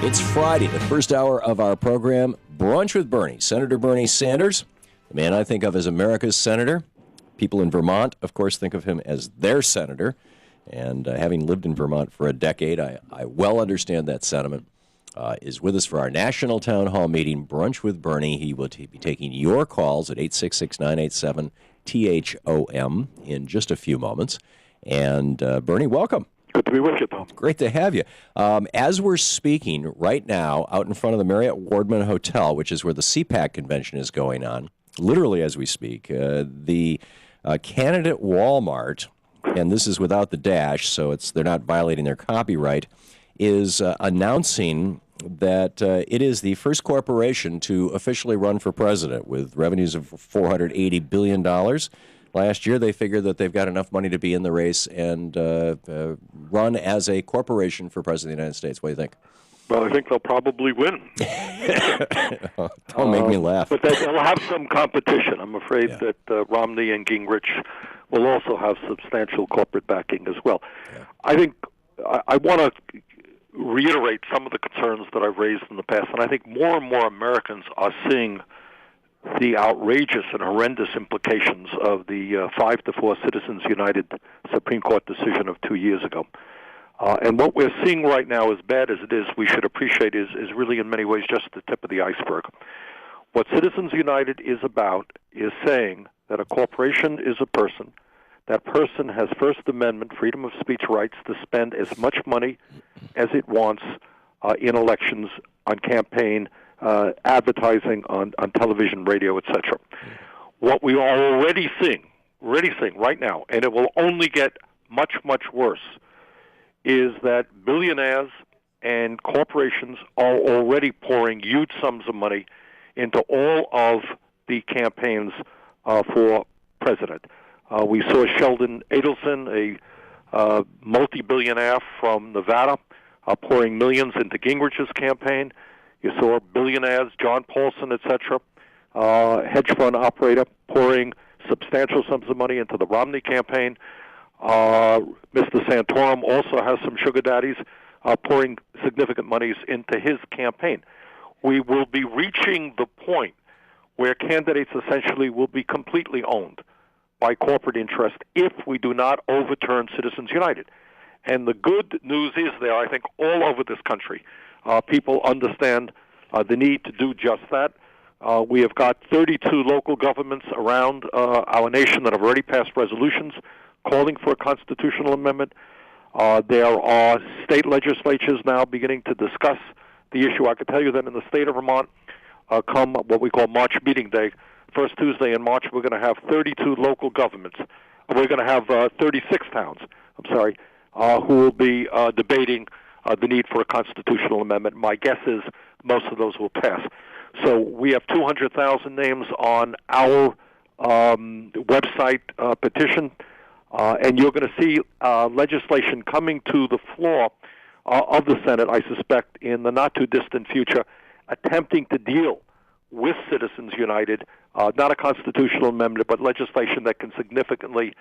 It's Friday, the first hour of our program, Brunch with Bernie. Senator Bernie Sanders, the man I think of as America's senator. People in Vermont, of course, think of him as their senator. And having lived in Vermont for a decade, I well understand that sentiment. Is with us for our national town hall meeting, Brunch with Bernie. He will be taking your calls at 866-987-THOM in just a few moments. And Bernie, welcome. Good to be with you, Tom. Great to have you. As we're speaking right now, out in front of the Marriott Wardman Hotel, which is where the CPAC convention is going on, literally as we speak, the candidate Walmart, and this is without the dash, so they're not violating their copyright, is announcing that it is the first corporation to officially run for president with revenues of $480 billion. Last year, they figured that they've got enough money to be in the race and run as a corporation for president of the United States. What do you think? Well, I think they'll probably win. Don't make me laugh. But they'll have some competition. I'm afraid that Romney and Gingrich will also have substantial corporate backing as well. Yeah. I think I want to reiterate some of the concerns that I've raised in the past, and I think more and more Americans are seeing the outrageous and horrendous implications of the 5-4 Citizens United Supreme Court decision of 2 years ago. And what we're seeing right now, as bad as it is, we should appreciate is really in many ways just the tip of the iceberg. What Citizens United is about is saying that a corporation is a person. That person has First Amendment freedom of speech rights to spend as much money as it wants in elections, on campaign, advertising, on television, radio, etc. What we are already seeing right now, and it will only get much, much worse, is that billionaires and corporations are already pouring huge sums of money into all of the campaigns for president. We saw Sheldon Adelson, a multi-billionaire from Nevada, pouring millions into Gingrich's campaign. You saw billionaires, John Paulson, etc., hedge fund operator, pouring substantial sums of money into the Romney campaign. Mr. Santorum also has some sugar daddies pouring significant monies into his campaign. We will be reaching the point where candidates essentially will be completely owned by corporate interest if we do not overturn Citizens United. And the good news is there, I think, all over this country, people understand the need to do just that. We have got 32 local governments around our nation that have already passed resolutions calling for a constitutional amendment. There are state legislatures now beginning to discuss the issue. I can tell you that in the state of Vermont, come what we call March meeting day, first Tuesday in March, we're going to have 32 local governments. We're going to have 36 towns, who will be debating the need for a constitutional amendment. My guess is most of those will pass. So we have 200,000 names on our website petition, and you're going to see legislation coming to the floor of the Senate, I suspect, in the not-too-distant future, attempting to deal with Citizens United, not a constitutional amendment, but legislation that can significantly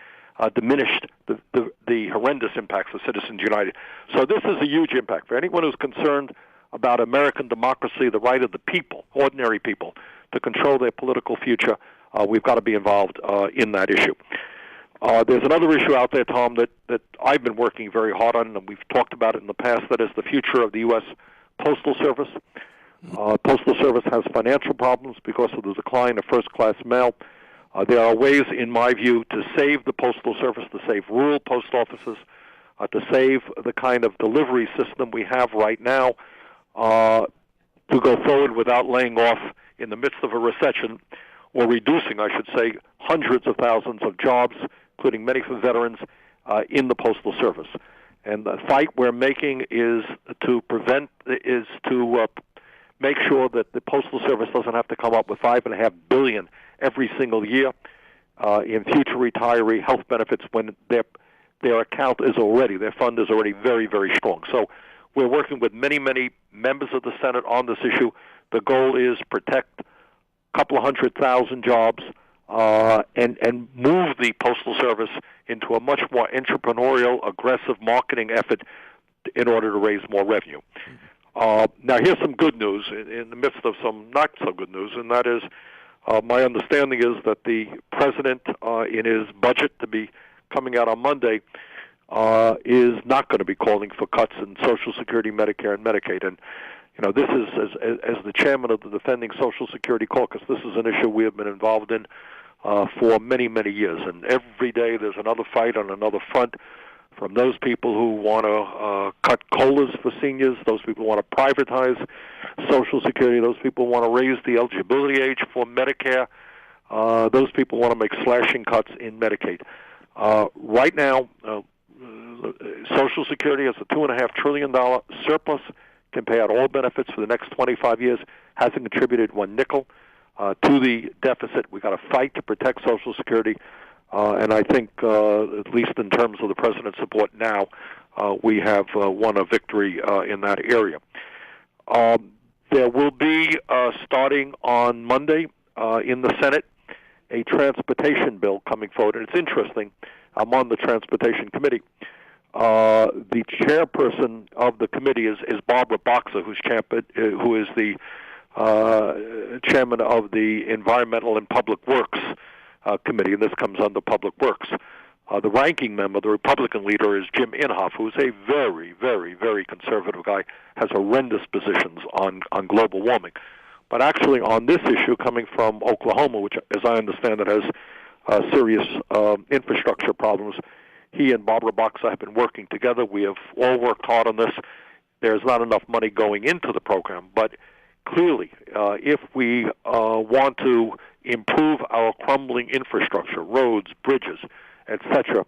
diminish the horrendous impacts of Citizens United. So this is a huge impact. For anyone who's concerned about American democracy, the right of the people, ordinary people, to control their political future, we've got to be involved in that issue. There's another issue out there, Tom, that I've been working very hard on, and we've talked about it in the past, that is the future of the U.S. Postal Service. Postal Service has financial problems because of the decline of first-class mail. There are ways, in my view, to save the Postal Service, to save rural post offices, to save the kind of delivery system we have right now, to go forward without laying off in the midst of a recession, or reducing, I should say, hundreds of thousands of jobs, including many for veterans, in the Postal Service. And the fight we're making is to make sure that the Postal Service doesn't have to come up with $5.5 billion every single year in future retiree health benefits when their account is already, their fund is already very, very strong. So we're working with many, many members of the Senate on this issue. The goal is protect a couple of 100,000 jobs and move the Postal Service into a much more entrepreneurial, aggressive marketing effort in order to raise more revenue. Now, here's some good news in the midst of some not so good news, and that is my understanding is that the president, in his budget to be coming out on Monday, is not going to be calling for cuts in Social Security, Medicare, and Medicaid. And this is, as the chairman of the Defending Social Security Caucus, this is an issue we have been involved in for many, many years. And every day there's another fight on another front, from those people who want to cut COLAs for seniors, those people who want to privatize Social Security, those people who want to raise the eligibility age for Medicare, those people want to make slashing cuts in Medicaid. Right now, Social Security has a $2.5 trillion surplus, can pay out all benefits for the next 25 years, hasn't contributed one nickel to the deficit. We've got to fight to protect Social Security, and I think, at least in terms of the president's support now, we have won a victory in that area. There will be, starting on Monday in the Senate, a transportation bill coming forward, and it's interesting. I'm on the Transportation Committee. The chairperson of the committee is Barbara Boxer, who is the chairman of the Environmental and Public Works Committee, and this comes under Public Works. The ranking member, the Republican leader, is Jim Inhofe, who's a very, very, very conservative guy, has horrendous positions on global warming. But actually on this issue coming from Oklahoma, which, as I understand it, has serious infrastructure problems, he and Barbara Boxer have been working together. We have all worked hard on this. There's not enough money going into the program, but clearly, if we want to improve our crumbling infrastructure, roads, bridges, etc.,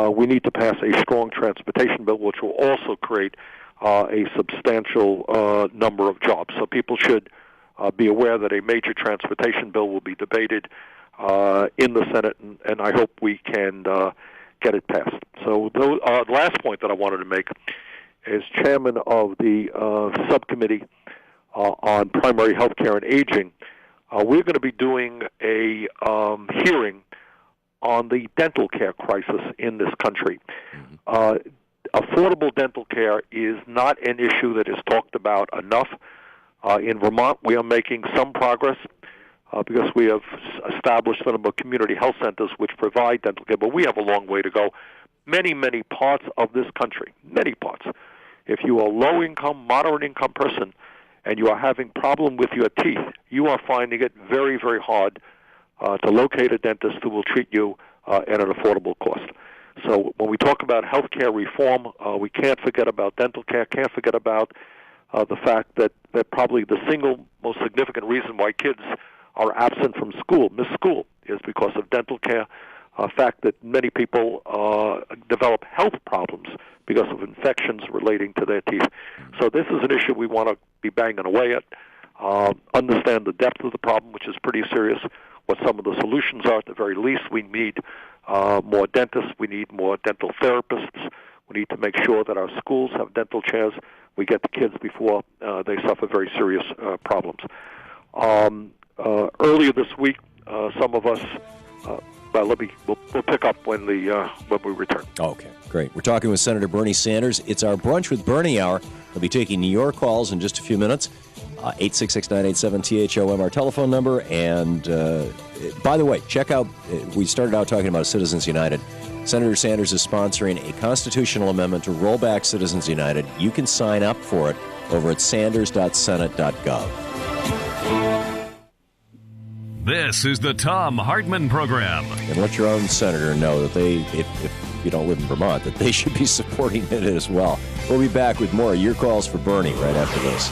we need to pass a strong transportation bill, which will also create a substantial number of jobs. So people should be aware that a major transportation bill will be debated in the Senate, and I hope we can get it passed. So the last point that I wanted to make is chairman of the subcommittee on primary health care and aging. We're going to be doing a hearing on the dental care crisis in this country. Affordable dental care is not an issue that is talked about enough. In Vermont, we are making some progress because we have established a number of community health centers which provide dental care, but we have a long way to go. Many, many parts of this country, many parts, if you are a low-income, moderate-income person and you are having problem with your teeth, you are finding it very, very hard to locate a dentist who will treat you at an affordable cost. So when we talk about health care reform, we can't forget about dental care, can't forget about the fact that probably the single most significant reason why kids are absent from school, miss school, is because of dental care. Fact that many people develop health problems because of infections relating to their teeth. So this is an issue we want to be banging away at, understand the depth of the problem, which is pretty serious, what some of the solutions are. At the very least, we need more dentists, we need more dental therapists, we need to make sure that our schools have dental chairs, we get the kids before they suffer very serious problems. Earlier this week, some of us, we'll pick up when we return. Okay, great. We're talking with Senator Bernie Sanders. It's our Brunch with Bernie hour. We'll be taking your calls in just a few minutes. 866-987-THOM, our telephone number. And by the way, check out, we started out talking about Citizens United. Senator Sanders is sponsoring a constitutional amendment to roll back Citizens United. You can sign up for it over at sanders.senate.gov. This is the Thom Hartmann Program. And let your own senator know that if you don't live in Vermont, that they should be supporting it as well. We'll be back with more of your calls for Bernie right after this.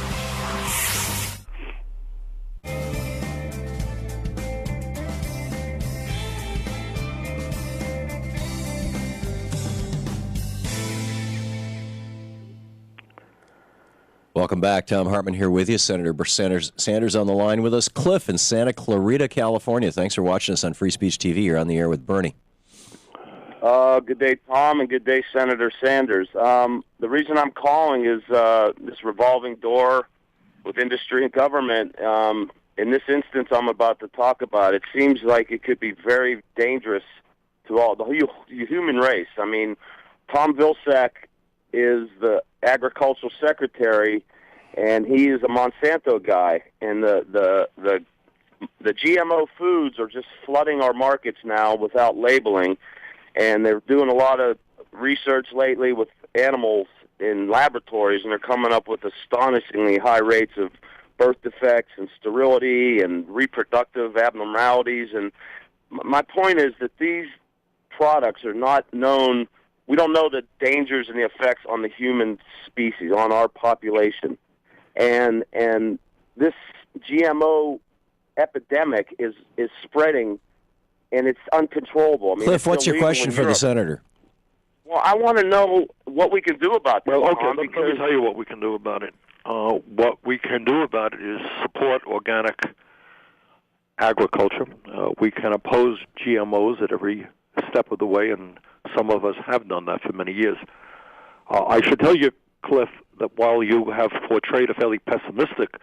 Welcome back. Thom Hartmann here with you. Senator Sanders on the line with us. Cliff in Santa Clarita, California. Thanks for watching us on Free Speech TV. You're on the air with Bernie. Good day, Tom, and good day, Senator Sanders. The reason I'm calling is this revolving door with industry and government. In this instance I'm about to talk about, it seems like it could be very dangerous to all the human race. I mean, Tom Vilsack is the agricultural secretary, and he is a Monsanto guy, and the GMO foods are just flooding our markets now without labeling, and they're doing a lot of research lately with animals in laboratories, and they're coming up with astonishingly high rates of birth defects and sterility and reproductive abnormalities. And my point is that these products are not known. We don't know the dangers and the effects on the human species, on our population. And this GMO epidemic is spreading, and it's uncontrollable. I mean, Cliff, what's your question for the senator? Well, I want to know what we can do about this. Well, okay, let me tell you what we can do about it. What we can do about it is support organic agriculture. We can oppose GMOs at every step of the way, and some of us have done that for many years. I should tell you, Cliff, that while you have portrayed a fairly pessimistic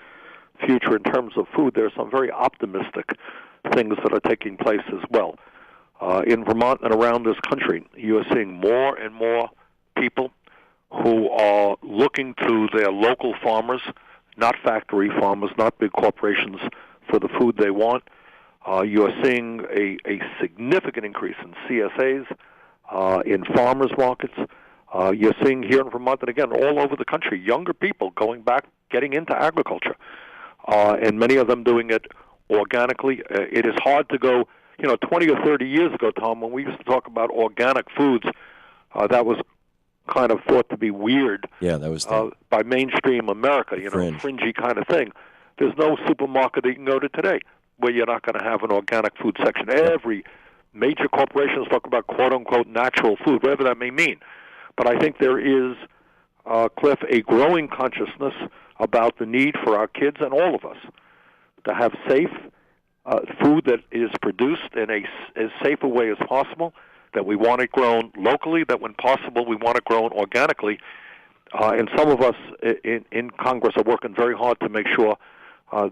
future in terms of food, there are some very optimistic things that are taking place as well. In Vermont and around this country, you are seeing more and more people who are looking to their local farmers, not factory farmers, not big corporations, for the food they want. You are seeing a significant increase in CSAs, in farmers markets. You're seeing here in Vermont, and again, all over the country, younger people going back, getting into agriculture, and many of them doing it organically. It is hard to go, 20 or 30 years ago, Tom, when we used to talk about organic foods, that was kind of thought to be weird. Yeah, that was by mainstream America, fringy kind of thing. There's no supermarket that you can go to today where you're not going to have an organic food section. Every major corporation is talking about quote-unquote natural food, whatever that may mean. But I think there is, Cliff, a growing consciousness about the need for our kids and all of us to have safe food that is produced in as safe a way as possible, that we want it grown locally, that when possible we want it grown organically. And some of us in Congress are working very hard to make sure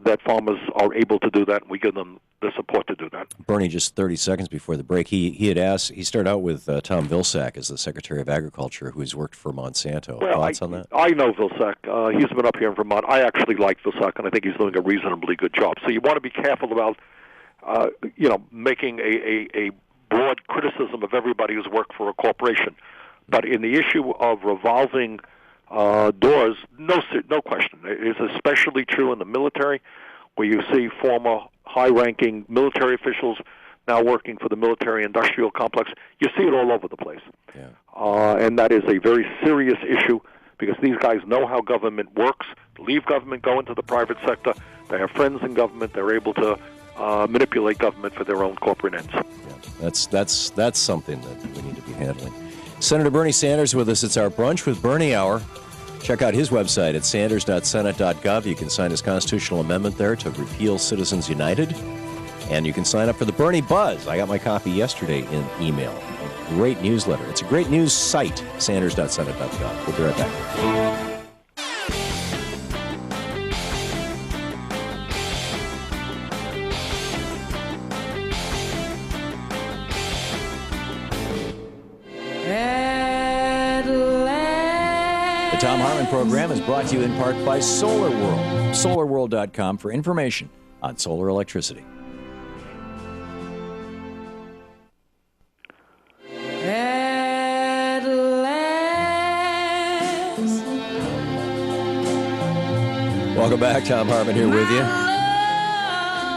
that farmers are able to do that, and we give them the support to do that. Bernie, just 30 seconds before the break, he had asked, he started out with Tom Vilsack as the Secretary of Agriculture, who's worked for Monsanto. Well, Thoughts on that? I know Vilsack. He's been up here in Vermont. I actually like Vilsack, and I think he's doing a reasonably good job. So you want to be careful about, making a broad criticism of everybody who's worked for a corporation. But in the issue of revolving doors, no question. It is especially true in the military, where you see former high-ranking military officials now working for the military-industrial complex. You see it all over the place. Yeah. And that is a very serious issue, because these guys know how government works, leave government, go into the private sector. They have friends in government. They're able to manipulate government for their own corporate ends. Yeah, that's something that we need to be handling. Senator Bernie Sanders with us. It's our Brunch with Bernie Hour. Check out his website at sanders.senate.gov. You can sign his constitutional amendment there to repeal Citizens United. And you can sign up for the Bernie Buzz. I got my copy yesterday in email. A great newsletter. It's a great news site, sanders.senate.gov. We'll be right back. The Thom Hartmann Program is brought to you in part by Solar World. SolarWorld.com for information on solar electricity. At last. Welcome back. Thom Hartmann here with you.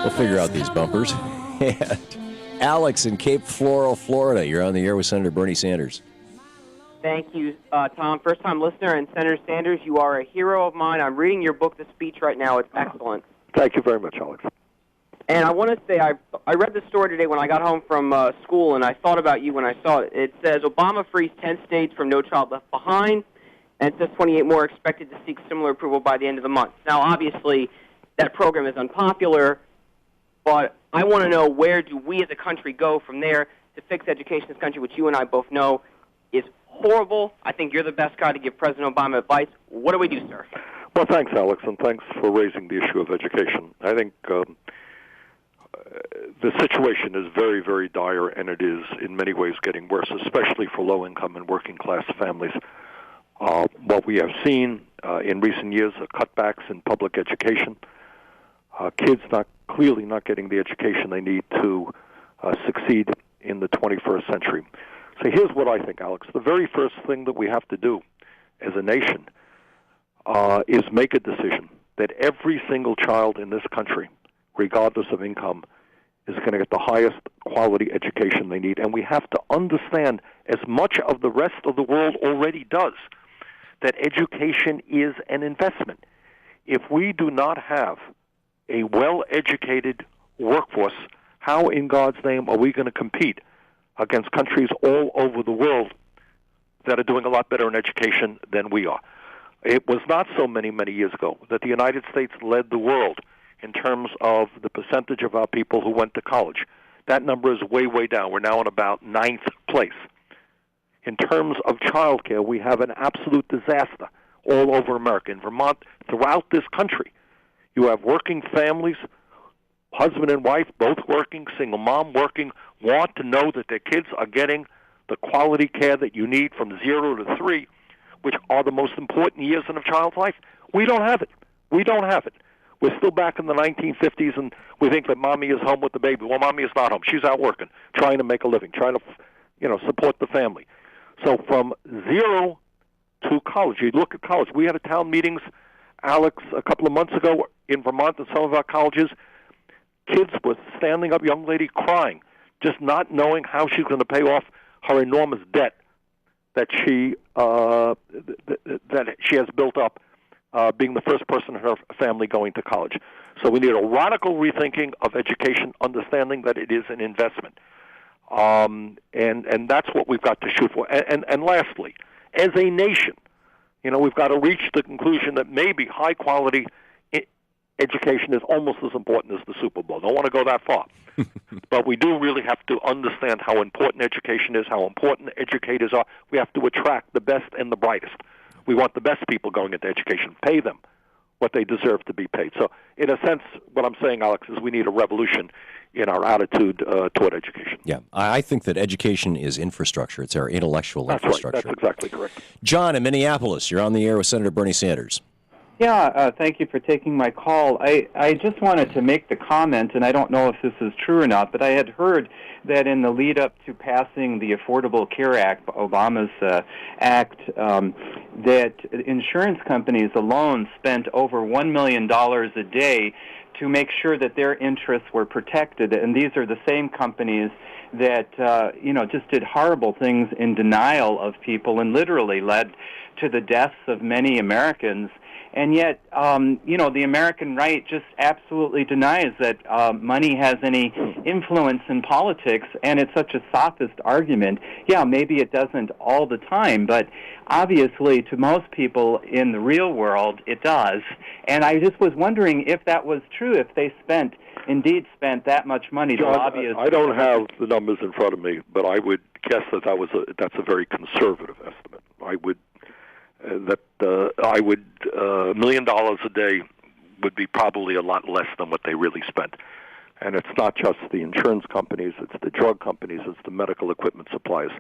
We'll figure out these bumpers. And Alex in Cape Floral, Florida. You're on the air with Senator Bernie Sanders. Thank you, Tom. First-time listener, and Senator Sanders, you are a hero of mine. I'm reading your book, The Speech, right now. It's excellent. Thank you very much, Alex. And I want to say, I read the story today when I got home from school, and I thought about you when I saw it. It says, Obama frees 10 states from No Child Left Behind, and it says 28 more expected to seek similar approval by the end of the month. Now, obviously, that program is unpopular, but I want to know, where do we as a country go from there to fix education in this country, which you and I both know is horrible. I think you're the best guy to give President Obama advice. What do we do, sir? Well, thanks, Alex, and thanks for raising the issue of education. I think the situation is very, very dire, and it is in many ways getting worse, especially for low-income and working-class families. What we have seen in recent years are cutbacks in public education, kids clearly not getting the education they need to succeed in the 21st century. So here's what I think, Alex. The very first thing that we have to do as a nation is make a decision that every single child in this country, regardless of income, is going to get the highest quality education they need. And we have to understand, as much of the rest of the world already does, that education is an investment. If we do not have a well-educated workforce, how in God's name are we going to compete against countries all over the world that are doing a lot better in education than we are? It was not so many years ago that the United States led the world in terms of the percentage of our people who went to college. That number is way, way down. We're now in about 9th place. In terms of child care, we have an absolute disaster all over America. In Vermont, throughout this country, you have working families, husband and wife, both working, single mom working, want to know that their kids are getting the quality care that you need from 0 to 3, which are the most important years in a child's life. We don't have it. We don't have it. We're still back in the 1950s, and we think that mommy is home with the baby. Well, mommy is not home. She's out working, trying to make a living, trying to, support the family. So from 0 to college, you look at college. We had a town meetings, Alex, a couple of months ago in Vermont at some of our colleges. Kids were standing up, young lady crying, just not knowing how she's going to pay off her enormous debt that she has built up, being the first person in her family going to college. So we need a radical rethinking of education, understanding that it is an investment. And that's what we've got to shoot for. And lastly, as a nation, we've got to reach the conclusion that maybe high-quality education is almost as important as the Super Bowl. Don't want to go that far. But we do really have to understand how important education is, how important educators are. We have to attract the best and the brightest. We want the best people going into education. Pay them what they deserve to be paid. So in a sense, what I'm saying, Alex, is we need a revolution in our attitude toward education. Yeah, I think that education is infrastructure. It's our intellectual infrastructure. Right. That's exactly correct. John in Minneapolis, you're on the air with Senator Bernie Sanders. Yeah, thank you for taking my call. I just wanted to make the comment, and I don't know if this is true or not, but I had heard that in the lead-up to passing the Affordable Care Act, Obama's act, that insurance companies alone spent over $1 million a day to make sure that their interests were protected. And these are the same companies that, just did horrible things in denial of people and literally led to the deaths of many Americans. And yet, the American right just absolutely denies that money has any influence in politics, and it's such a sophist argument. Yeah, maybe it doesn't all the time, but obviously to most people in the real world, it does. And I just was wondering if that was true, if they indeed spent that much money. John, the lobbyists. I don't have the numbers in front of me, but I would guess that's a very conservative estimate. $1 million a day would be probably a lot less than what they really spent. And it's not just the insurance companies, it's the drug companies, it's the medical equipment suppliers.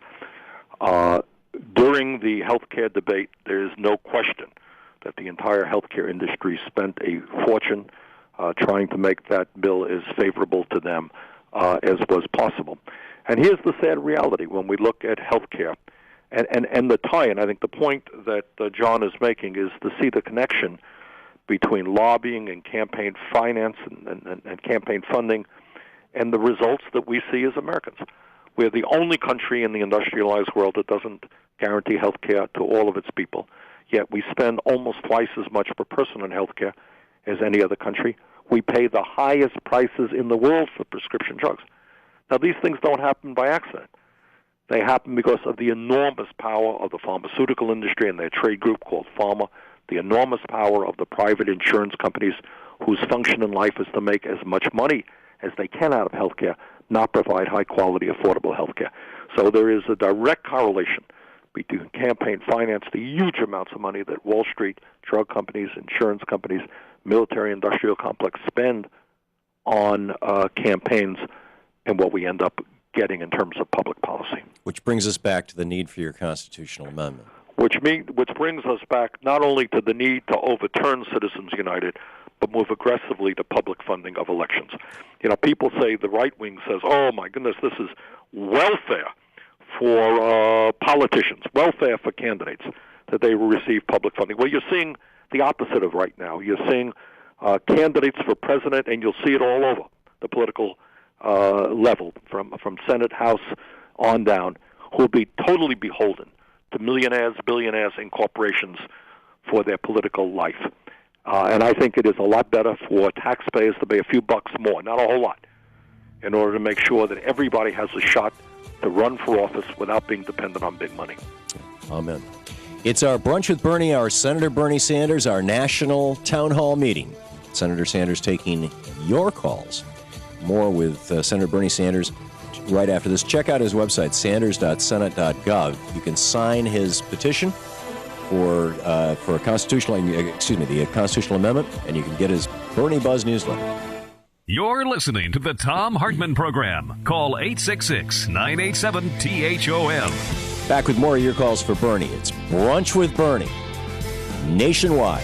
During the healthcare debate, there is no question that the entire healthcare industry spent a fortune trying to make that bill as favorable to them as was possible. And here's the sad reality when we look at healthcare. And the tie-in, I think the point that John is making is to see the connection between lobbying and campaign finance and campaign funding and the results that we see as Americans. We're the only country in the industrialized world that doesn't guarantee health care to all of its people, yet we spend almost twice as much per person on health care as any other country. We pay the highest prices in the world for prescription drugs. Now, these things don't happen by accident. They happen because of the enormous power of the pharmaceutical industry and their trade group called Pharma, the enormous power of the private insurance companies whose function in life is to make as much money as they can out of healthcare, not provide high-quality, affordable healthcare. So there is a direct correlation between campaign finance, the huge amounts of money that Wall Street, drug companies, insurance companies, military-industrial complex spend on campaigns, and what we end up getting in terms of public policy. Which brings us back to the need for your constitutional amendment. which brings us back not only to the need to overturn Citizens United, but move aggressively to public funding of elections. People say, the right wing says, oh my goodness, this is welfare for politicians, welfare for candidates, that they will receive public funding. Well, you're seeing the opposite of right now. You're seeing candidates for president, and you'll see it all over the political level, from Senate, House on down, who will be totally beholden to millionaires, billionaires, and corporations for their political life. And I think it is a lot better for taxpayers to pay a few bucks more, not a whole lot, in order to make sure that everybody has a shot to run for office without being dependent on big money. Amen. It's our Brunch with Bernie, our Senator Bernie Sanders, our national town hall meeting. Senator Sanders taking your calls. More with Senator Bernie Sanders right after this. Check out his website, sanders.senate.gov. You can sign his petition for a the constitutional amendment, and you can get his Bernie Buzz newsletter. You're listening to the Thom Hartmann Program. Call 866-987-THOM. Back with more of your calls for Bernie. It's Brunch with Bernie, nationwide.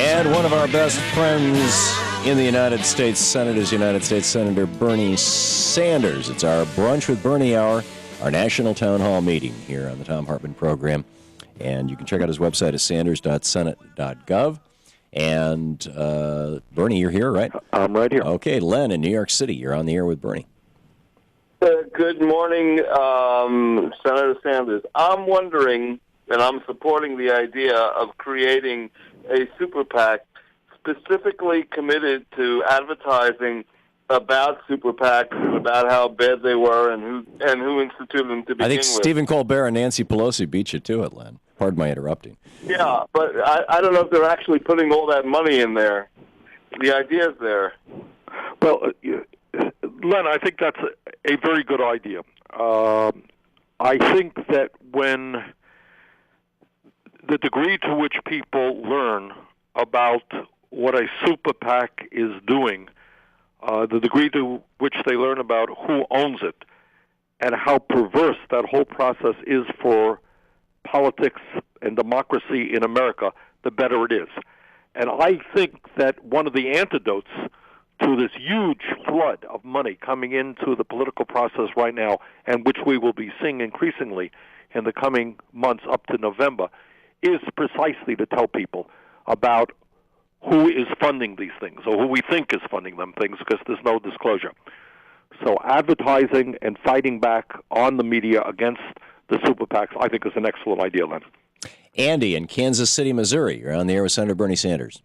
And one of our best friends in the United States Senate is United States Senator Bernie Sanders. It's our Brunch with Bernie hour, our national town hall meeting here on the Thom Hartmann Program. And you can check out his website at sanders.senate.gov. And Bernie, you're here, right? I'm right here. Okay, Len in New York City, you're on the air with Bernie. Good morning, Senator Sanders. I'm wondering, and I'm supporting the idea of creating a super PAC specifically committed to advertising about super PACs and about how bad they were and who instituted them to begin with. I think Stephen Colbert and Nancy Pelosi beat you to it, Len. Pardon my interrupting. Yeah, but I don't know if they're actually putting all that money in there. The idea is there. Well, Len, I think that's a very good idea. I think that when the degree to which people learn about what a super PAC is doing, the degree to which they learn about who owns it, and how perverse that whole process is for politics and democracy in America, the better it is. And I think that one of the antidotes to this huge flood of money coming into the political process right now, and which we will be seeing increasingly in the coming months up to November, is precisely to tell people about who is funding these things, or who we think is funding them things, because there's no disclosure. So advertising and fighting back on the media against the super PACs, I think, is an excellent idea, Len. Andy in Kansas City, Missouri, you're on the air with Senator Bernie Sanders.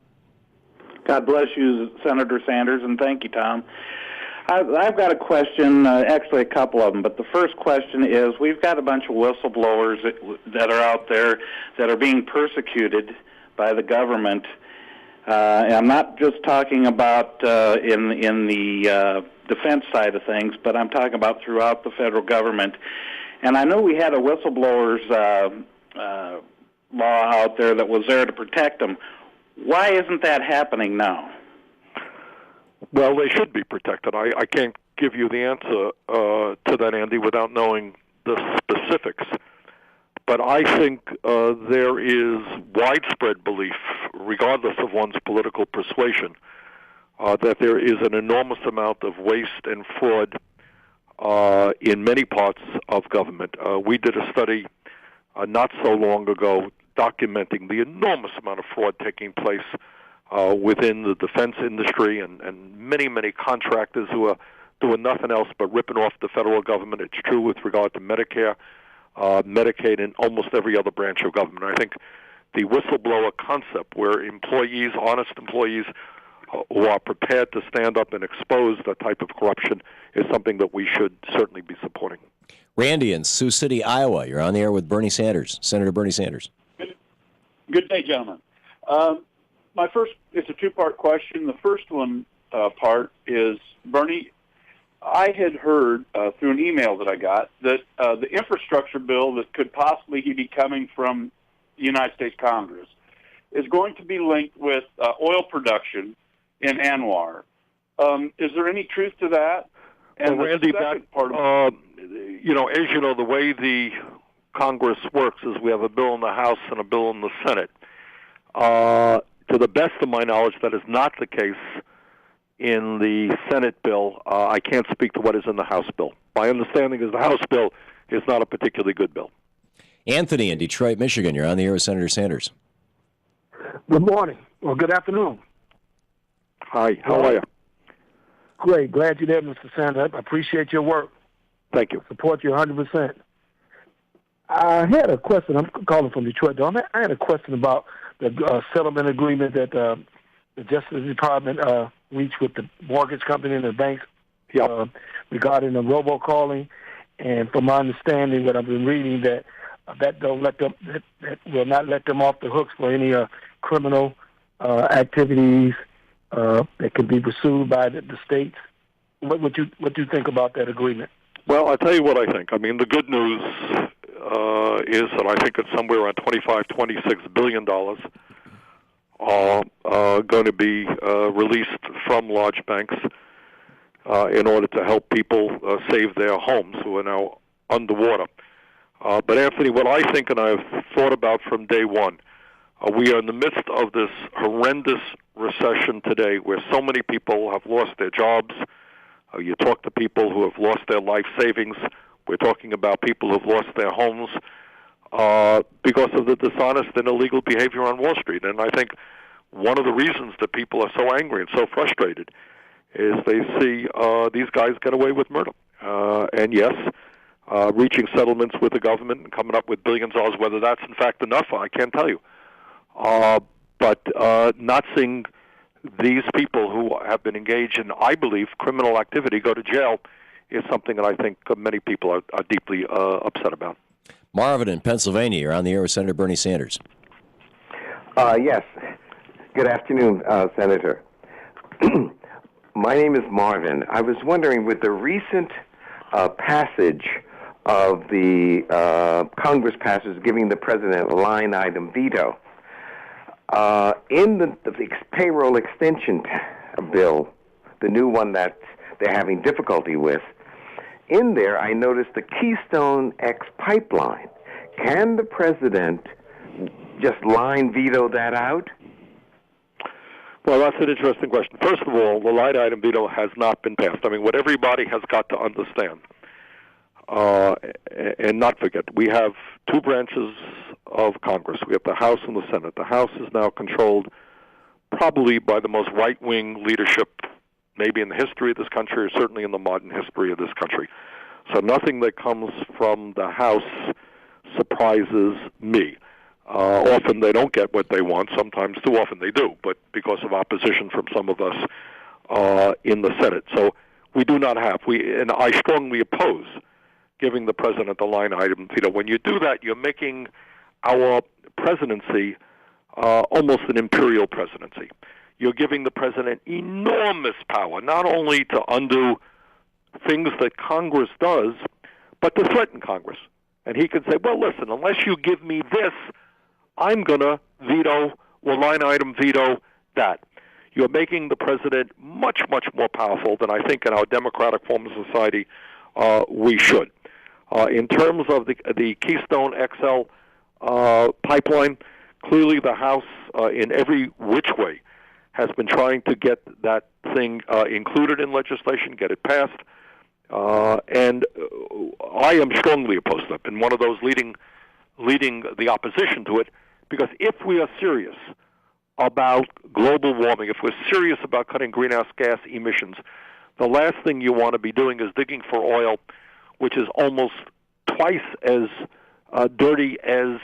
God bless you, Senator Sanders, and thank you, Tom. I've got a question, actually a couple of them, but the first question is, we've got a bunch of whistleblowers that are out there that are being persecuted by the government. And I'm not just talking about in the defense side of things, but I'm talking about throughout the federal government. And I know we had a whistleblowers law out there that was there to protect them. Why isn't that happening now? Well, they should be protected. I can't give you the answer to that, Andy, without knowing the specifics. But I think there is widespread belief, regardless of one's political persuasion, that there is an enormous amount of waste and fraud in many parts of government. We did a study not so long ago documenting the enormous amount of fraud taking place within the defense industry and many, many contractors who are doing nothing else but ripping off the federal government. It's true with regard to Medicare, Medicaid, and almost every other branch of government. I think the whistleblower concept, where employees, honest employees, who are prepared to stand up and expose that type of corruption, is something that we should certainly be supporting. Randy in Sioux City, Iowa, you're on the air with Bernie Sanders, Senator Bernie Sanders. Good day, gentlemen. It's a two-part question. The first one part is, Bernie, I had heard through an email that I got that the infrastructure bill that could possibly be coming from the United States Congress is going to be linked with oil production in Anwar. Is there any truth to that? And well, Randy, as you know, the way the Congress works is we have a bill in the House and a bill in the Senate. To the best of my knowledge, that is not the case in the Senate bill. I can't speak to what is in the House bill. My understanding is the House bill is not a particularly good bill. Anthony in Detroit, Michigan. You're on the air with Senator Sanders. Good morning. Well, good afternoon. Hi. How are you? Great. Glad you're there, Mr. Sanders. I appreciate your work. Thank you. Support you 100%. I had a question. I'm calling from Detroit, though. I had a question about the settlement agreement that the Justice Department reached with the mortgage company and the banks regarding the robocalling. And from my understanding, what I've been reading, that don't let them, that will not let them off the hooks for any criminal activities that could be pursued by the states. What do you think about that agreement? Well, I'll tell you what I think. I mean, the good news is that I think it's somewhere around $26 billion going to be released from large banks in order to help people save their homes who are now underwater. But, Anthony, what I think, and I've thought about from day one, we are in the midst of this horrendous recession today where so many people have lost their jobs. You talk to people who have lost their life savings. We're talking about people who have lost their homes because of the dishonest and illegal behavior on Wall Street. And I think one of the reasons that people are so angry and so frustrated is they see these guys get away with murder. And yes, reaching settlements with the government and coming up with billions of dollars, whether that's in fact enough, I can't tell you. But not seeing these people who have been engaged in, I believe, criminal activity go to jail is something that I think many people are deeply upset about. Marvin in Pennsylvania, you're on the air with Senator Bernie Sanders. Yes. Good afternoon, Senator. My name is Marvin. I was wondering, with the recent passage of the Congress passage giving the president a line item veto, in the payroll extension bill, the new one that they're having difficulty with, in there I noticed the Keystone X pipeline. Can the president just line veto that out? Well, that's an interesting question. First of all, the line item veto has not been passed. I mean, what everybody has got to understand and not forget, we have two branches of Congress. We have the House and the Senate. The House is now controlled probably by the most right-wing leadership maybe in the history of this country or certainly in the modern history of this country. So nothing that comes from the House surprises me. Often they don't get what they want. Sometimes too often they do, but because of opposition from some of us in the Senate. So we do not have. And I strongly oppose giving the president the line item veto. When you do that, you're making our presidency almost an imperial presidency. You're giving the president enormous power, not only to undo things that Congress does, but to threaten Congress. And he can say, well, listen, unless you give me this, I'm going to veto or line item veto that. You're making the president much, much more powerful than I think in our democratic form of society we should. In terms of the Keystone XL pipeline, clearly the House, in every which way, has been trying to get that thing included in legislation, get it passed. And I am strongly opposed to it, and one of those leading the opposition to it, because if we are serious about global warming, if we're serious about cutting greenhouse gas emissions, the last thing you want to be doing is digging for oil, which is almost twice as dirty as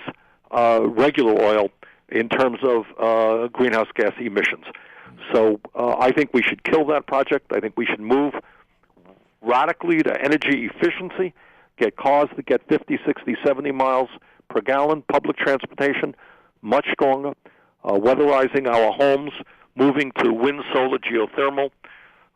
regular oil in terms of greenhouse gas emissions. So I think we should kill that project. I think we should move radically to energy efficiency, get cars that get 50, 60, 70 miles per gallon, public transportation much stronger, weatherizing our homes, moving to wind, solar, geothermal,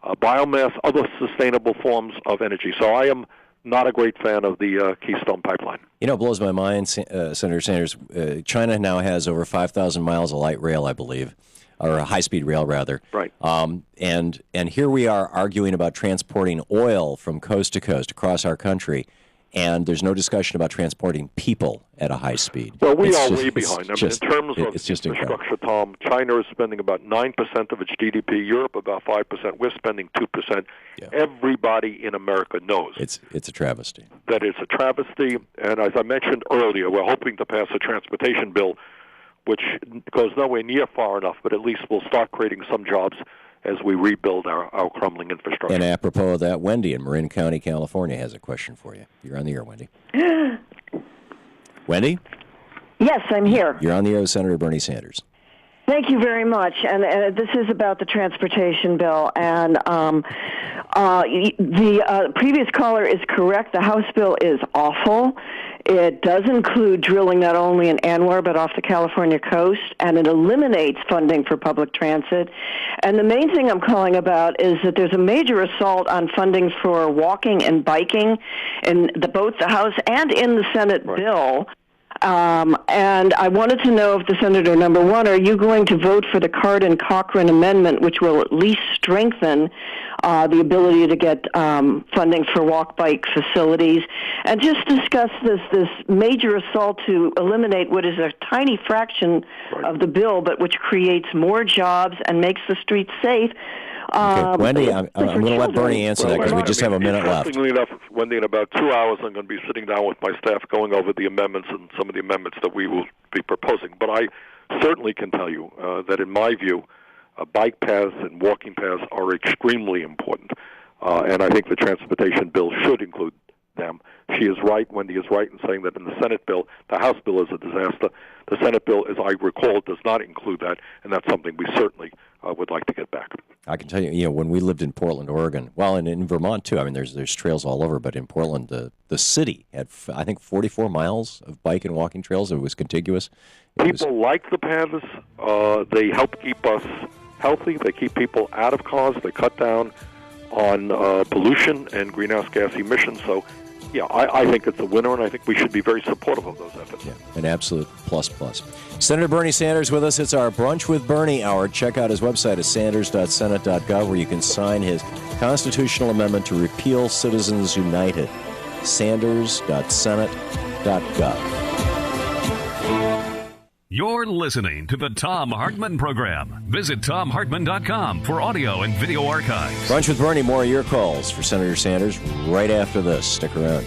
biomass, other sustainable forms of energy. So I am not a great fan of the Keystone Pipeline. You know, it blows my mind, Senator Sanders. China now has over 5,000 miles of light rail, I believe, or a high-speed rail, rather. Right. And here we are arguing about transporting oil from coast to coast across our country, and there's no discussion about transporting people at a high speed. Well, we are way behind. In terms of infrastructure, incredible. Tom, China is spending about 9% of its GDP. Europe about 5%. We're spending 2%. Yeah. Everybody in America knows it's a travesty. That it's a travesty. And as I mentioned earlier, we're hoping to pass a transportation bill, which goes nowhere near far enough, but at least we'll start creating some jobs as we rebuild our crumbling infrastructure. And apropos of that, Wendy in Marin County, California, has a question for you. You're on the air, Wendy. Wendy? Yes, I'm here. You're on the air with Senator Bernie Sanders. Thank you very much. And this is about the transportation bill. And the previous caller is correct. The House bill is awful. It does include drilling not only in Anwar but off the California coast, and it eliminates funding for public transit. And the main thing I'm calling about is that there's a major assault on funding for walking and biking in both the House and in the Senate bill. And I wanted to know if the Senator, number one, are you going to vote for the Cardin-Cochran amendment, which will at least strengthen the ability to get funding for walk-bike facilities, and just discuss this major assault to eliminate what is a tiny fraction of the bill, but which creates more jobs and makes the streets safe. Okay. Wendy, I'm going to let Bernie answer that because we just have a minute left. Interestingly enough, Wendy, in about 2 hours, I'm going to be sitting down with my staff going over the amendments and some of the amendments that we will be proposing. But I certainly can tell you that, in my view, bike paths and walking paths are extremely important. And I think the transportation bill should include them. She is right, Wendy is right in saying that in the Senate bill, the House bill is a disaster. The Senate bill, as I recall, does not include that, and that's something we certainly would like to get back. I can tell you, when we lived in Portland, Oregon, well, and in Vermont too. I mean, there's trails all over, but in Portland, the city had, I think, 44 miles of bike and walking trails. It was contiguous. People like the paths. They help keep us healthy. They keep people out of cars. They cut down on pollution and greenhouse gas emissions. So, yeah, I think it's a winner, and I think we should be very supportive of those efforts. Yeah, an absolute plus. Senator Bernie Sanders with us. It's our Brunch with Bernie hour. Check out his website at sanders.senate.gov, where you can sign his constitutional amendment to repeal Citizens United. sanders.senate.gov. You're listening to the Thom Hartmann Program. Visit thomhartmann.com for audio and video archives. Brunch with Bernie, more of your calls for Senator Sanders right after this. Stick around.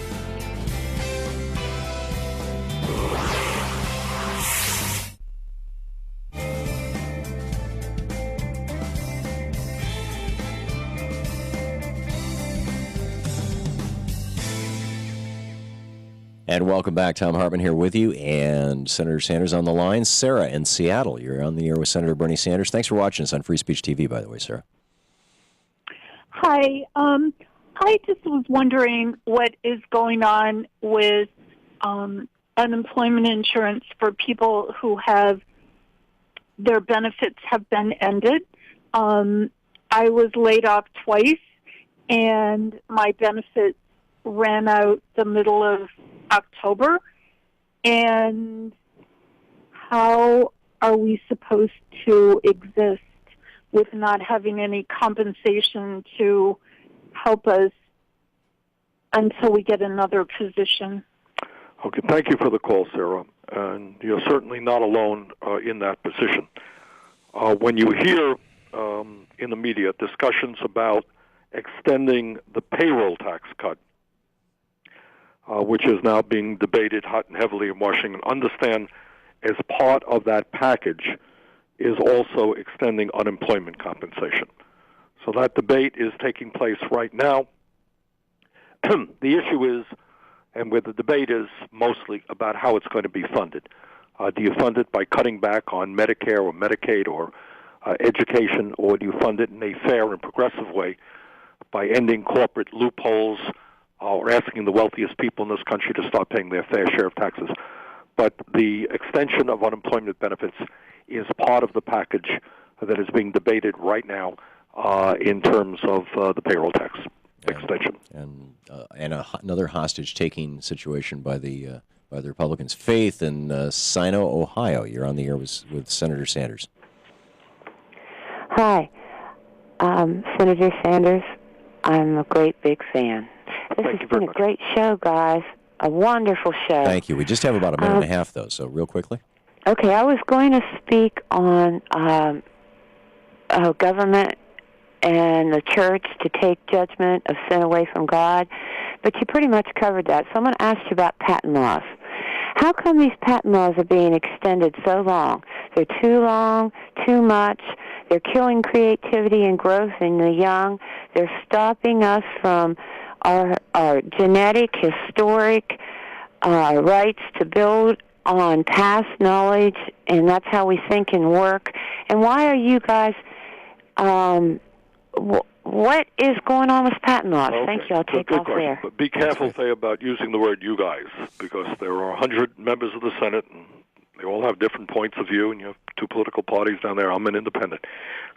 And welcome back. Thom Hartmann here with you, and Senator Sanders on the line. Sarah in Seattle, you're on the air with Senator Bernie Sanders. Thanks for watching us on Free Speech TV, by the way, Sarah. Hi. I just was wondering what is going on with unemployment insurance for people who have their benefits have been ended. I was laid off twice, and my benefits ran out the middle of October, and how are we supposed to exist with not having any compensation to help us until we get another position? Okay, thank you for the call, Sarah. And you're certainly not alone in that position. When you hear in the media discussions about extending the payroll tax cut, which is now being debated hot and heavily in Washington, understand as part of that package is also extending unemployment compensation. So that debate is taking place right now. The issue is, and where the debate is mostly about how it's going to be funded. Do you fund it by cutting back on Medicare or Medicaid or education, or do you fund it in a fair and progressive way by ending corporate loopholes or asking the wealthiest people in this country to start paying their fair share of taxes? But the extension of unemployment benefits is part of the package that is being debated right now in terms of the payroll tax extension. And another hostage-taking situation by the Republicans. Faith in Sino, Ohio. You're on the air with Senator Sanders. Hi, Senator Sanders. I'm a great big fan. This has been a great show, guys. A wonderful show. Thank you. We just have about a minute and a half, though, so real quickly. Okay, I was going to speak on government and the church to take judgment of sin away from God, but you pretty much covered that. So I'm going to ask you about patent laws. How come these patent laws are being extended so long? They're too long, too much. They're killing creativity and growth in the young. They're stopping us from our genetic, historic rights to build on past knowledge, and that's how we think and work. And why are you guys... what is going on with patent laws? Okay. Thank you. I'll take off there. But be careful, say, about using the word "you guys," because there are 100 members of the Senate, and they all have different points of view, and you have two political parties down there. I'm an independent.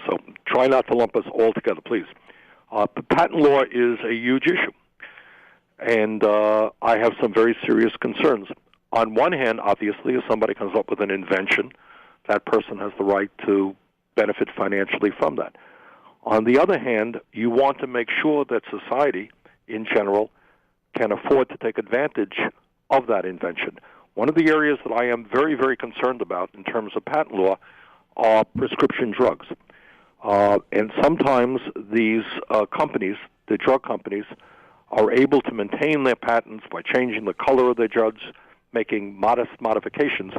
So try not to lump us all together, please. The patent law is a huge issue, and I have some very serious concerns. On one hand, obviously, if somebody comes up with an invention, that person has the right to benefit financially from that. On the other hand, you want to make sure that society, in general, can afford to take advantage of that invention. One of the areas that I am very, very concerned about in terms of patent law are prescription drugs. And sometimes these companies, the drug companies, are able to maintain their patents by changing the color of their drugs, making modest modifications,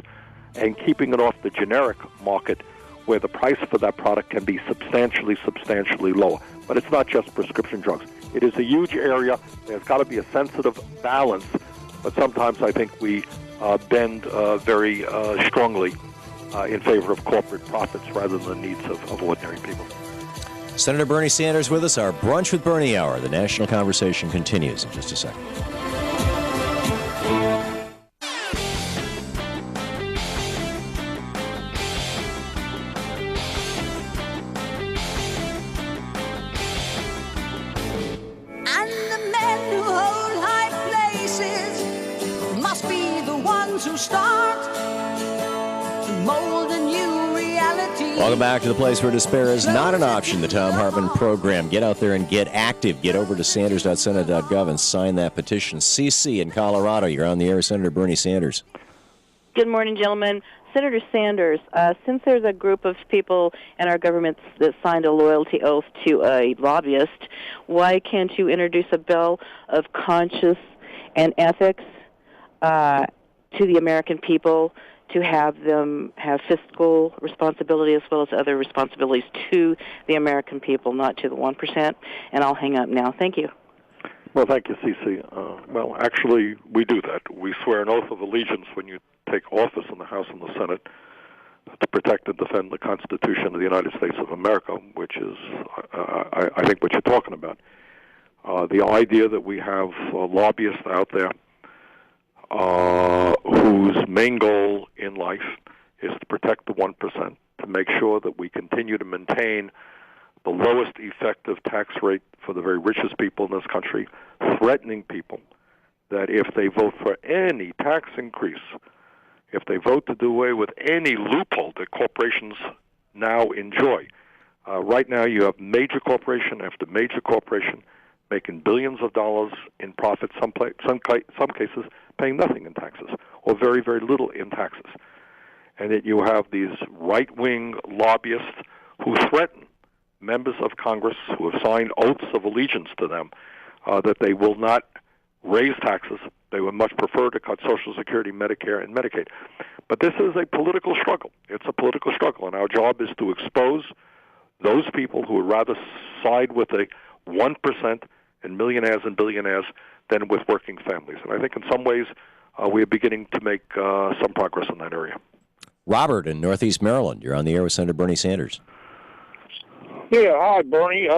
and keeping it off the generic market where the price for that product can be substantially lower. But it's not just prescription drugs. It is a huge area. There's got to be a sensitive balance, but sometimes I think we bend very strongly in favor of corporate profits rather than the needs of ordinary people. Senator Bernie Sanders with us. Our Brunch with Bernie Hour. The national conversation continues in just a second. Welcome back to the place where despair is not an option, the Thom Hartmann Program. Get out there and get active. Get over to sanders.senate.gov and sign that petition. CC in Colorado, you're on the air, Senator Bernie Sanders. Good morning, gentlemen. Senator Sanders, since there's a group of people in our government that signed a loyalty oath to a lobbyist, why can't you introduce a bill of conscience and ethics to the American people, to have them have fiscal responsibility as well as other responsibilities to the American people, not to the 1%. And I'll hang up now. Thank you. Well, thank you, Cece. Well, actually, we do that. We swear an oath of allegiance when you take office in the House and the Senate to protect and defend the Constitution of the United States of America, which is, I think, what you're talking about. The idea that we have lobbyists out there whose main goal in life is to protect the 1%, to make sure that we continue to maintain the lowest effective tax rate for the very richest people in this country, threatening people that if they vote for any tax increase, if they vote to do away with any loophole that corporations now enjoy. Right now you have major corporation after major corporation making billions of dollars in profit, some cases paying nothing in taxes, or very, very little in taxes. And that you have these right-wing lobbyists who threaten members of Congress who have signed oaths of allegiance to them that they will not raise taxes. They would much prefer to cut Social Security, Medicare, and Medicaid. But this is a political struggle. It's a political struggle, and our job is to expose those people who would rather side with a 1% and millionaires and billionaires than with working families. And I think in some ways we are beginning to make some progress in that area. Robert in Northeast Maryland, you're on the air with Senator Bernie Sanders. Yeah, hi, Bernie.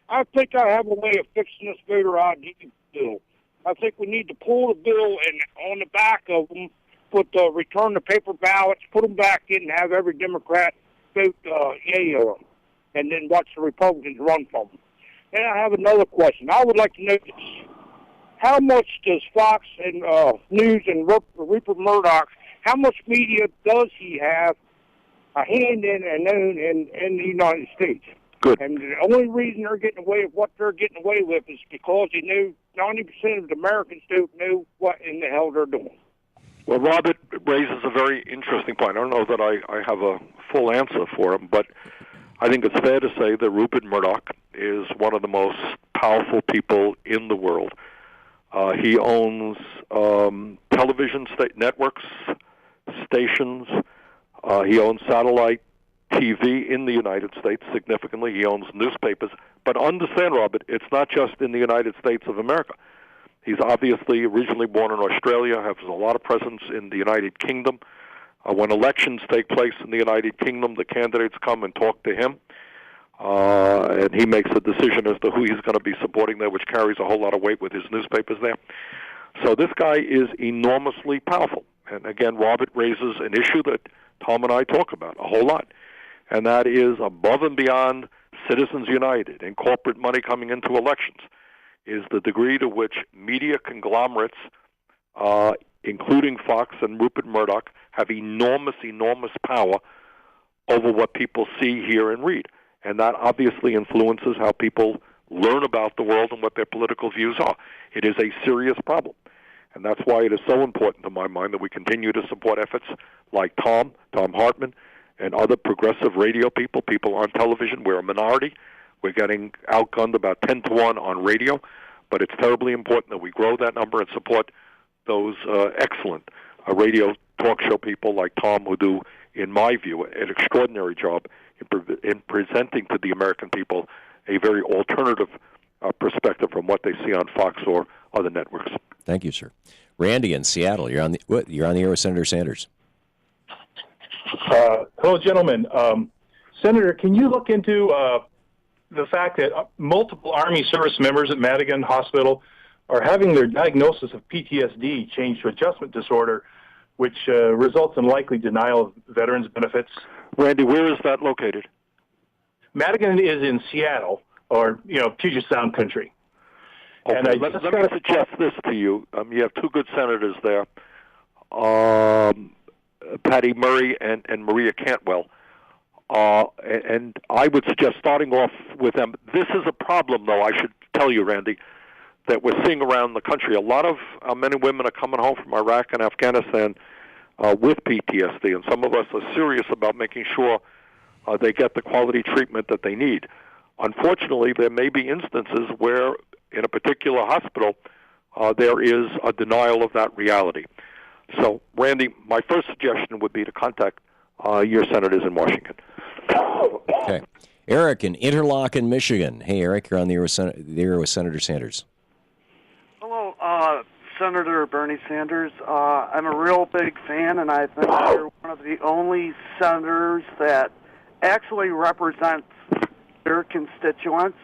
I think I have a way of fixing this voter ID bill. I think we need to pull the bill and on the back of them put return the paper ballots, put them back in, and have every Democrat vote yay on them. and then watch the Republicans run from them. And I have another question. I would like to know this. How much does Fox and News and Rupert Murdoch, how much media does he have a hand in and own in the United States? Good. And the only reason they're getting away with what they're getting away with is because they knew 90% of the Americans don't know what in the hell they're doing. Well, Robert raises a very interesting point. I don't know that I have a full answer for him, but I think it's fair to say that Rupert Murdoch is one of the most powerful people in the world. He owns television networks, stations. He owns satellite TV in the United States significantly. He owns newspapers. But understand, Robert, it's not just in the United States of America. He's obviously originally born in Australia, has a lot of presence in the United Kingdom. When elections take place in the United Kingdom, the candidates come and talk to him, and he makes a decision as to who he's going to be supporting there, which carries a whole lot of weight with his newspapers there. So this guy is enormously powerful. And again, Robert raises an issue that Tom and I talk about a whole lot, and that is above and beyond Citizens United and corporate money coming into elections, is the degree to which media conglomerates, including Fox and Rupert Murdoch, have enormous, enormous power over what people see, hear, and read. And that obviously influences how people learn about the world and what their political views are. It is a serious problem. And that's why it is so important to my mind that we continue to support efforts like Thom Hartmann, and other progressive radio people on television. We're a minority. We're getting outgunned about 10-1 on radio, but it's terribly important that we grow that number and support those excellent radio talk show people like Tom, who do, in my view, an extraordinary job in presenting to the American people a very alternative perspective from what they see on Fox or other networks. Thank you, sir. Randy in Seattle, you're on the air with Senator Sanders. Hello, gentlemen. Senator, can you look into the fact that multiple Army service members at Madigan Hospital are having their diagnosis of PTSD changed to adjustment disorder, which results in likely denial of veterans' benefits? Randy, where is that located? Madigan is in Seattle, or, Puget Sound country. Okay, And let me suggest this to you. You have two good senators there, Patty Murray and Maria Cantwell. And I would suggest starting off with them. This is a problem, though, I should tell you, Randy, that we're seeing around the country. A lot of men and women are coming home from Iraq and Afghanistan with PTSD, and some of us are serious about making sure they get the quality treatment that they need. Unfortunately, there may be instances where, in a particular hospital, there is a denial of that reality. So, Randy, my first suggestion would be to contact your senators in Washington. Okay. Eric in Interlochen, Michigan. Hey, Eric, you're on the air with Senator Sanders. Hello, Senator Bernie Sanders. I'm a real big fan, and I think you're one of the only senators that actually represents their constituents.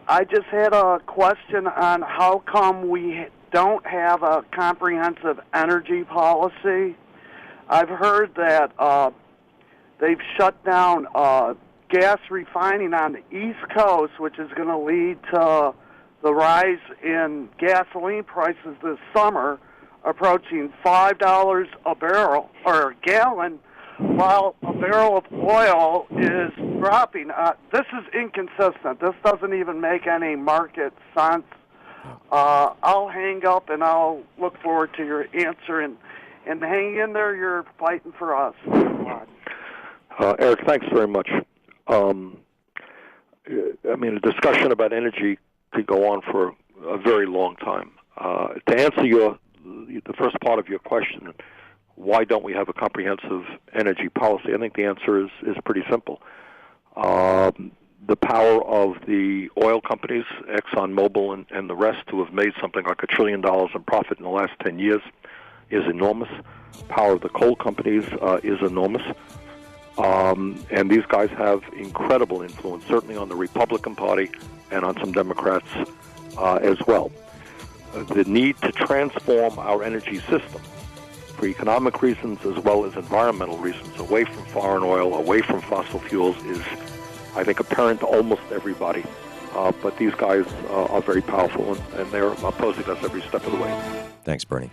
I just had a question on how come we don't have a comprehensive energy policy. I've heard that they've shut down gas refining on the East Coast, which is going to lead to the rise in gasoline prices this summer, approaching $5 a barrel or a gallon, while a barrel of oil is dropping. This is inconsistent. This doesn't even make any market sense. I'll hang up, and I'll look forward to your answer. And hang in there. You're fighting for us. Eric, thanks very much. A discussion about energy could go on for a very long time. To answer the first part of your question, why don't we have a comprehensive energy policy? I think the answer is pretty simple. The power of the oil companies, ExxonMobil and the rest, who have made something like $1 trillion in profit in the last 10 years, is enormous. Power of the coal companies is enormous. And these guys have incredible influence, certainly on the Republican Party and on some Democrats as well. The need to transform our energy system for economic reasons as well as environmental reasons, away from foreign oil, away from fossil fuels, is I think, apparent to almost everybody. But these guys are very powerful, and they're opposing us every step of the way. Thanks, Bernie.